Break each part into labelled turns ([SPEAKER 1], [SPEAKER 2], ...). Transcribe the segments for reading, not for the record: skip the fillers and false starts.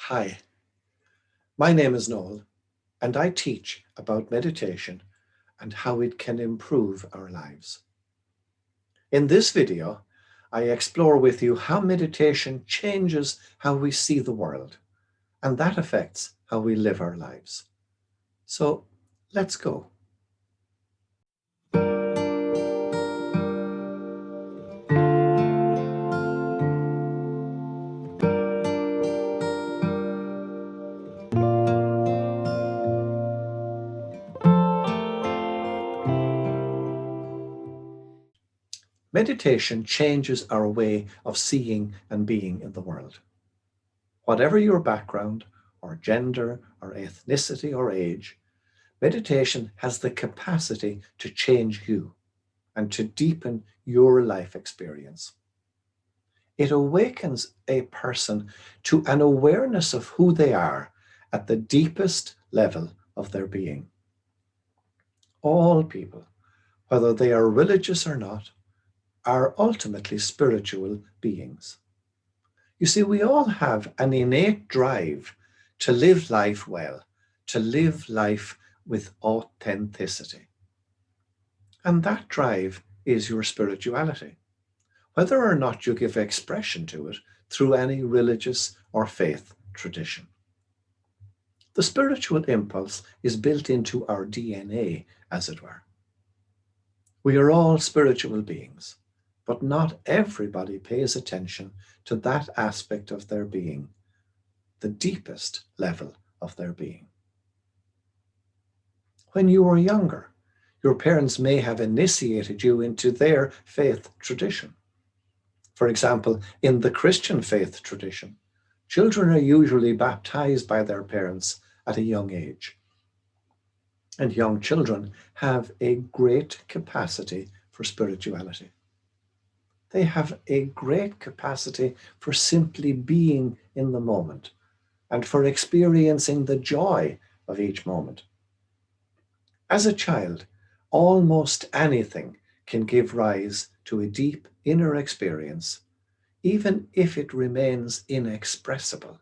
[SPEAKER 1] Hi, my name is Noel, and I teach about meditation and how it can improve our lives. In this video, I explore with you how meditation changes how we see the world, and that affects how we live our lives. So let's go. Meditation changes our way of seeing and being in the world. Whatever your background, or gender, or ethnicity, or age, meditation has the capacity to change you and to deepen your life experience. It awakens a person to an awareness of who they are at the deepest level of their being. All people, whether they are religious or not, are ultimately spiritual beings. You see, we all have an innate drive to live life well, to live life with authenticity. And that drive is your spirituality, whether or not you give expression to it through any religious or faith tradition. The spiritual impulse is built into our DNA, as it were. We are all spiritual beings, but not everybody pays attention to that aspect of their being, the deepest level of their being. When you were younger, your parents may have initiated you into their faith tradition. For example, in the Christian faith tradition, children are usually baptized by their parents at a young age. And young children have a great capacity for spirituality. They have a great capacity for simply being in the moment and for experiencing the joy of each moment. As a child, almost anything can give rise to a deep inner experience, even if it remains inexpressible.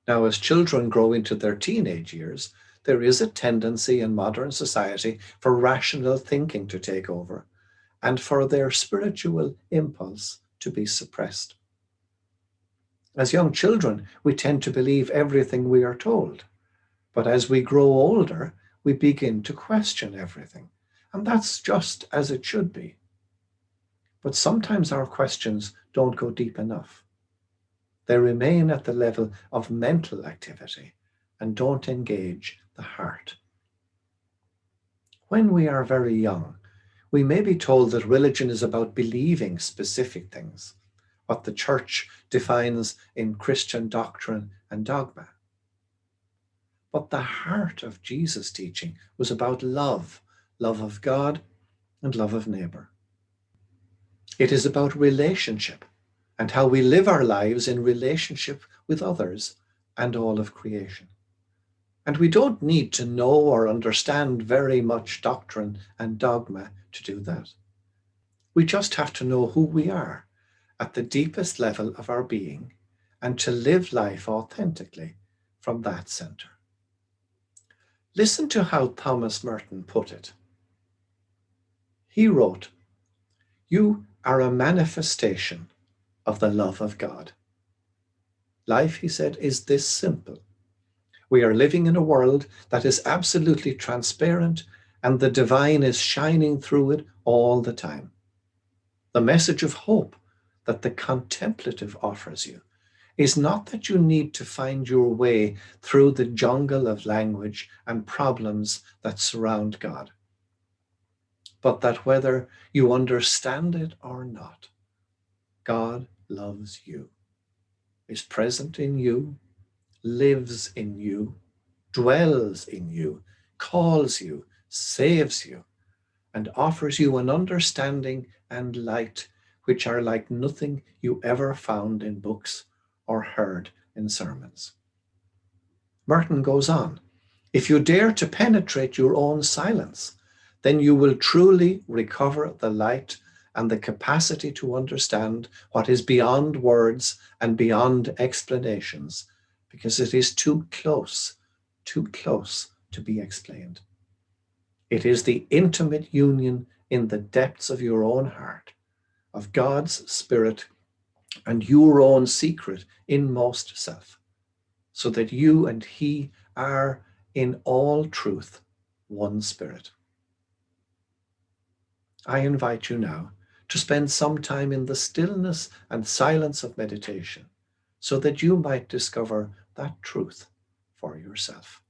[SPEAKER 1] Now, as children grow into their teenage years, there is a tendency in modern society for rational thinking to take over and for their spiritual impulse to be suppressed. As young children, we tend to believe everything we are told. But as we grow older, we begin to question everything. And that's just as it should be. But sometimes our questions don't go deep enough. They remain at the level of mental activity and don't engage the heart. When we are very young, we may be told that religion is about believing specific things, what the church defines in Christian doctrine and dogma. But the heart of Jesus' teaching was about love, love of God and love of neighbor. It is about relationship and how we live our lives in relationship with others and all of creation. And we don't need to know or understand very much doctrine and dogma to do that. We just have to know who we are at the deepest level of our being and to live life authentically from that center. Listen to how Thomas Merton put it. He wrote, "You are a manifestation of the love of God." Life, he said, is this simple. We are living in a world that is absolutely transparent and the divine is shining through it all the time. The message of hope that the contemplative offers you is not that you need to find your way through the jungle of language and problems that surround God, but that whether you understand it or not, God loves you, is present in you, lives in you, dwells in you, calls you, saves you, and offers you an understanding and light which are like nothing you ever found in books or heard in sermons. Merton goes on, "If you dare to penetrate your own silence, then you will truly recover the light and the capacity to understand what is beyond words and beyond explanations, because it is too close to be explained. It is the intimate union in the depths of your own heart, of God's Spirit, and your own secret inmost self, so that you and He are in all truth one Spirit. I invite you now to spend some time in the stillness and silence of meditation, so that you might discover that truth for yourself.